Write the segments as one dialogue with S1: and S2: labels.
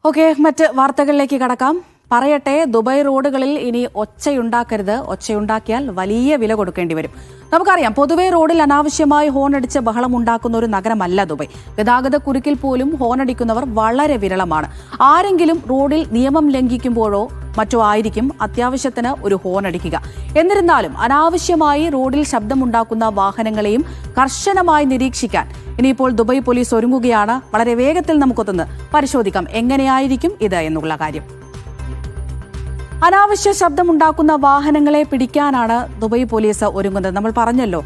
S1: Okay, മറ്റ് വാർത്തകളിലേക്ക് കടക്കാം. പറയട്ടെ, ദുബായ് റോഡുകളിൽ ഇനി ഒച്ചയുണ്ടാക്കരുത്. ഒച്ചയുണ്ടാക്കിയാൽ വലിയ വില കൊടുക്കേണ്ടി വരും. നമുക്കറിയാം, പൊതുവെ റോഡിൽ അനാവശ്യമായി ഹോണടിച്ച് ബഹളമുണ്ടാക്കുന്ന ഒരു നഗരമല്ല ദുബായ്. ഗതാഗത കുരുക്കിൽ പോലും ഹോണടിക്കുന്നവർ വളരെ വിരളമാണ്. ആരെങ്കിലും റോഡിൽ നിയമം ലംഘിക്കുമ്പോഴോ മറ്റോ ആയിരിക്കും അത്യാവശ്യത്തിന് ഒരു ഹോണടിക്കുക. എന്നിരുന്നാലും അനാവശ്യമായി റോഡിൽ ശബ്ദമുണ്ടാക്കുന്ന വാഹനങ്ങളെയും കർശനമായി നിരീക്ഷിക്കാൻ ഇനിയിപ്പോൾ ദുബായ് പോലീസ് ഒരുങ്ങുകയാണ്. വളരെ വേഗത്തിൽ നമുക്കൊന്ന് പരിശോധിക്കാം എങ്ങനെയായിരിക്കും ഇത് എന്നുള്ള കാര്യം. അനാവശ്യ ശബ്ദമുണ്ടാക്കുന്ന വാഹനങ്ങളെ പിടിക്കാനാണ് ദുബായ് പോലീസ് ഒരുങ്ങുന്നത്. നമ്മൾ പറഞ്ഞല്ലോ,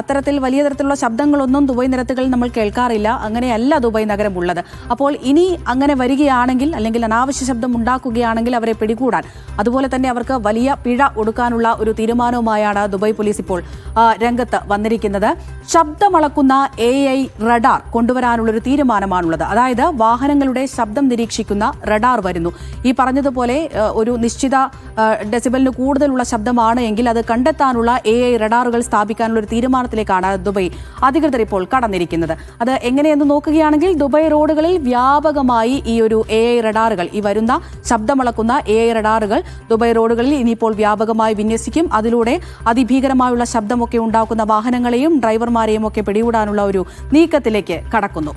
S1: അത്തരത്തിൽ വലിയ തരത്തിലുള്ള ശബ്ദങ്ങളൊന്നും ദുബായ് നിരത്തുകളിൽ നമ്മൾ കേൾക്കാറില്ല. അങ്ങനെയല്ല ദുബായ് നഗരം ഉള്ളത്. അപ്പോൾ ഇനി അങ്ങനെ വരികയാണെങ്കിൽ, അല്ലെങ്കിൽ അനാവശ്യ ശബ്ദം ഉണ്ടാക്കുകയാണെങ്കിൽ അവരെ പിടികൂടാൻ, അതുപോലെ തന്നെ അവർക്ക് വലിയ പിഴ ഒടുക്കാനുള്ള ഒരു തീരുമാനവുമായാണ് ദുബായ് പോലീസ് ഇപ്പോൾ രംഗത്ത് വന്നിരിക്കുന്നത്. ശബ്ദമളക്കുന്ന AI റഡാർ കൊണ്ടുവരാനുള്ളൊരു തീരുമാനമാണുള്ളത്. അതായത് വാഹനങ്ങളുടെ ശബ്ദം നിരീക്ഷിക്കുന്ന റഡാർ വരുന്നു. ഈ പറഞ്ഞതുപോലെ ഒരു നിശ്ചിത ഡെസിബലിന് കൂടുതലുള്ള ശബ്ദമാണ് എങ്കിൽ അത് കണ്ടെത്താനുള്ള AI റഡാറുകൾ സ്ഥാപിക്കാനുള്ള ഒരു തീരുമാനത്തിലേക്കാണ് ദുബായ് അധികൃതർ ഇപ്പോൾ കടന്നിരിക്കുന്നത്. അത് എങ്ങനെയെന്ന് നോക്കുകയാണെങ്കിൽ, ദുബായ് റോഡുകളിൽ വ്യാപകമായി ഈ ഒരു AI റഡാറുകൾ, ഈ വരുന്ന ശബ്ദമളക്കുന്ന AI റഡാറുകൾ ദുബായ് റോഡുകളിൽ ഇനിയിപ്പോൾ വ്യാപകമായി വിന്യസിക്കും. അതിലൂടെ അതിഭീകരമായുള്ള ശബ്ദമൊക്കെ ഉണ്ടാക്കുന്ന വാഹനങ്ങളെയും ഡ്രൈവർമാരെയും ഒക്കെ പിടികൂടാനുള്ള ഒരു നീക്കത്തിലേക്ക് കടക്കുന്നു.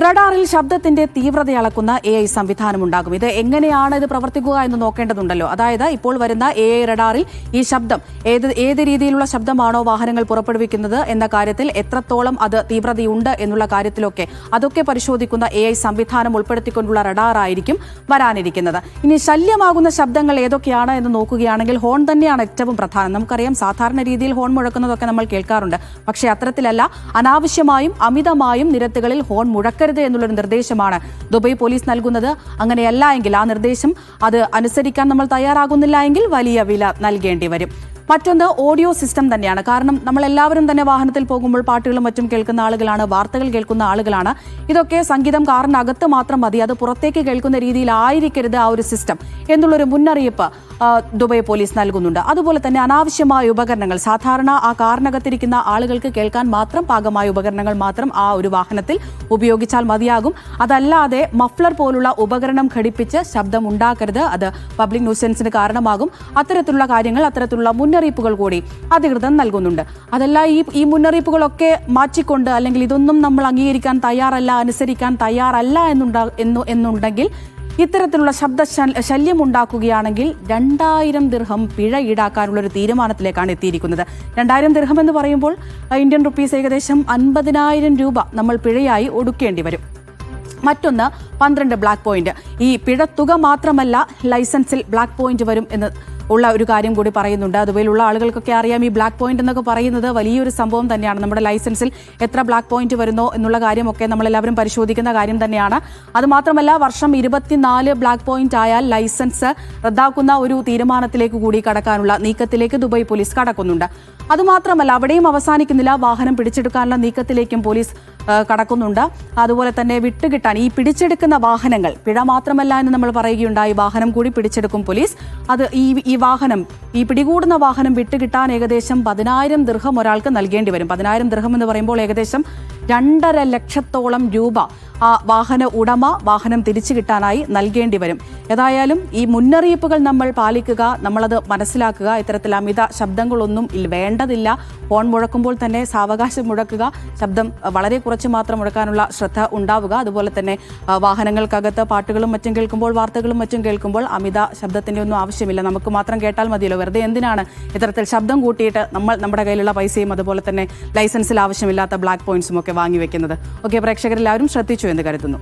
S1: റഡാറിൽ ശബ്ദത്തിന്റെ തീവ്രത അളക്കുന്ന AI സംവിധാനം ഉണ്ടാകും. ഇത് എങ്ങനെയാണ് ഇത് പ്രവർത്തിക്കുക എന്ന് നോക്കേണ്ടതുണ്ടല്ലോ. അതായത് ഇപ്പോൾ വരുന്ന AI റഡാറിൽ ഈ ശബ്ദം ഏത് രീതിയിലുള്ള ശബ്ദമാണോ വാഹനങ്ങൾ പുറപ്പെടുവിക്കുന്നത് എന്ന കാര്യത്തിൽ എത്രത്തോളം അത് തീവ്രതയുണ്ട് എന്നുള്ള കാര്യത്തിലൊക്കെ അതൊക്കെ പരിശോധിക്കുന്ന AI സംവിധാനം ഉൾപ്പെടുത്തിക്കൊണ്ടുള്ള റഡാറായിരിക്കും വരാനിരിക്കുന്നത്. ഇനി ശല്യമാകുന്ന ശബ്ദങ്ങൾ ഏതൊക്കെയാണ് എന്ന് നോക്കുകയാണെങ്കിൽ, ഹോൺ തന്നെയാണ് ഏറ്റവും പ്രധാനം. നമുക്കറിയാം, സാധാരണ രീതിയിൽ ഹോൺ മുഴക്കുന്നതൊക്കെ നമ്മൾ കേൾക്കാറുണ്ട്. പക്ഷേ അത്തരത്തിലല്ല, അനാവശ്യമായും അമിതമായും നിരത്തുകളിൽ ഹോൺ മുഴക്കരുത് എന്നുള്ളൊരു നിർദ്ദേശമാണ് ദുബായ് പോലീസ് നൽകുന്നത്. അങ്ങനെയല്ല എങ്കിൽ, ആ നിർദ്ദേശം അത് അനുസരിക്കാൻ നമ്മൾ തയ്യാറാകുന്നില്ല എങ്കിൽ വലിയ വില നൽകേണ്ടി വരും. മറ്റൊന്ന് ഓഡിയോ സിസ്റ്റം തന്നെയാണ്. കാരണം നമ്മളെല്ലാവരും തന്നെ വാഹനത്തിൽ പോകുമ്പോൾ പാട്ടുകളും മറ്റും കേൾക്കുന്ന ആളുകളാണ്, വാർത്തകൾ കേൾക്കുന്ന ആളുകളാണ്. ഇതൊക്കെ സംഗീതം കാറിനകത്ത് മാത്രം മതി, അത് പുറത്തേക്ക് കേൾക്കുന്ന രീതിയിലായിരിക്കരുത് ആ ഒരു സിസ്റ്റം എന്നുള്ളൊരു മുന്നറിയിപ്പ് ദുബായ് പോലീസ് നൽകുന്നുണ്ട്. അതുപോലെ തന്നെ അനാവശ്യമായ ഉപകരണങ്ങൾ, സാധാരണ ആ കാറിനകത്തിരിക്കുന്ന ആളുകൾക്ക് കേൾക്കാൻ മാത്രം പാകമായ ഉപകരണങ്ങൾ മാത്രം ആ ഒരു വാഹനത്തിൽ ഉപയോഗിച്ചാൽ മതിയാകും. അതല്ലാതെ മഫ്ലർ പോലുള്ള ഉപകരണം ഘടിപ്പിച്ച് ശബ്ദം ഉണ്ടാക്കരുത്. അത് പബ്ലിക് ന്യൂസൻസിന് കാരണമാകും. അത്തരത്തിലുള്ള കാര്യങ്ങൾ, അത്തരത്തിലുള്ള മുന്നറിയിപ്പുകൾ കൂടി അധികൃതർ നൽകുന്നുണ്ട്. അതല്ല, ഈ മുന്നറിയിപ്പുകളൊക്കെ മാറ്റിക്കൊണ്ട്, അല്ലെങ്കിൽ ഇതൊന്നും നമ്മൾ അംഗീകരിക്കാൻ തയ്യാറല്ല, അനുസരിക്കാൻ തയ്യാറല്ല എന്നുണ്ടെങ്കിൽ, ഇത്തരത്തിലുള്ള ശബ്ദ ശല്യം ഉണ്ടാക്കുകയാണെങ്കിൽ 2000 ദിർഹം പിഴ ഈടാക്കാനുള്ള ഒരു തീരുമാനത്തിലേക്കാണ് എത്തിയിരിക്കുന്നത്. 2000 ദിർഹം എന്ന് പറയുമ്പോൾ ഇന്ത്യൻ റുപ്പീസ് ഏകദേശം 50,000 രൂപ നമ്മൾ പിഴയായി ഒടുക്കേണ്ടി വരും. മറ്റൊന്ന് 12 ബ്ലാക്ക് പോയിന്റ്. ഈ പിഴത്തുക മാത്രമല്ല, ലൈസൻസിൽ ബ്ലാക്ക് പോയിന്റ് വരും എന്ന് ഉള്ള ഒരു കാര്യം കൂടി പറയുന്നുണ്ട്. അതുപോലുള്ള ആളുകൾക്കൊക്കെ അറിയാം, ഈ ബ്ലാക്ക് പോയിന്റ് എന്നൊക്കെ പറയുന്നത് വലിയൊരു സംഭവം തന്നെയാണ്. നമ്മുടെ ലൈസൻസിൽ എത്ര ബ്ലാക്ക് പോയിന്റ് വരുന്നോ എന്നുള്ള കാര്യമൊക്കെ നമ്മളെല്ലാവരും പരിശോധിക്കുന്ന കാര്യം തന്നെയാണ്. അതുമാത്രമല്ല, വർഷം 24 ബ്ലാക്ക് പോയിന്റ് ആയാൽ ലൈസൻസ് റദ്ദാക്കുന്ന ഒരു തീരുമാനത്തിലേക്ക് കൂടി കടക്കാനുള്ള നീക്കത്തിലേക്ക് ദുബായ് പോലീസ് കടക്കുന്നുണ്ട്. അതുമാത്രമല്ല, അവിടെയും അവസാനിക്കുന്നില്ല, വാഹനം പിടിച്ചെടുക്കാനുള്ള നീക്കത്തിലേക്കും പോലീസ് കടക്കുന്നുണ്ട്. അതുപോലെ തന്നെ വിട്ടുകിട്ടാൻ, ഈ പിടിച്ചെടുക്കുന്ന വാഹനങ്ങൾ, പിഴ മാത്രമല്ല എന്ന് നമ്മൾ പറയുകയുണ്ടായി, വാഹനം കൂടി പിടിച്ചെടുക്കും പോലീസ്. അത് ഈ പിടികൂടുന്ന വാഹനം വിട്ടുകിട്ടാൻ ഏകദേശം 10,000 ദിർഹം ഒരാൾക്ക് നൽകേണ്ടി വരും. 10,000 ദിർഹം എന്ന് പറയുമ്പോൾ ഏകദേശം 2.5 ലക്ഷത്തോളം രൂപ ആ വാഹന ഉടമ വാഹനം തിരിച്ചു കിട്ടാനായി നൽകേണ്ടി വരും. ഏതായാലും ഈ മുന്നറിയിപ്പുകൾ നമ്മൾ പാലിക്കുക, നമ്മളത് മനസ്സിലാക്കുക. ഇത്തരത്തിൽ അമിത ശബ്ദങ്ങളൊന്നും വേണ്ടതില്ല. ഹോൺ മുഴക്കുമ്പോൾ തന്നെ സാവകാശം മുഴക്കുക, ശബ്ദം വളരെ കുറച്ച് മാത്രം മുഴക്കാനുള്ള ശ്രദ്ധ ഉണ്ടാവുക. അതുപോലെ തന്നെ വാഹനങ്ങൾക്കകത്ത് പാട്ടുകളും മറ്റും കേൾക്കുമ്പോൾ, വാർത്തകളും മറ്റും കേൾക്കുമ്പോൾ അമിത ശബ്ദത്തിൻ്റെ ഒന്നും ആവശ്യമില്ല. നമുക്ക് മാത്രം കേട്ടാൽ മതിയല്ലോ. വെറുതെ എന്തിനാണ് ഇത്തരത്തിൽ ശബ്ദം കൂട്ടിയിട്ട് നമ്മുടെ കയ്യിലുള്ള പൈസയും അതുപോലെ തന്നെ ലൈസൻസിൽ ആവശ്യമില്ലാത്ത ബ്ലാക്ക് പോയിന്റ്സും ഒക്കെ വാങ്ങിവെക്കുന്നത്. ഓക്കെ, പ്രേക്ഷകരെല്ലാവരും ശ്രദ്ധിച്ചു എന്ന് കരുതുന്നു.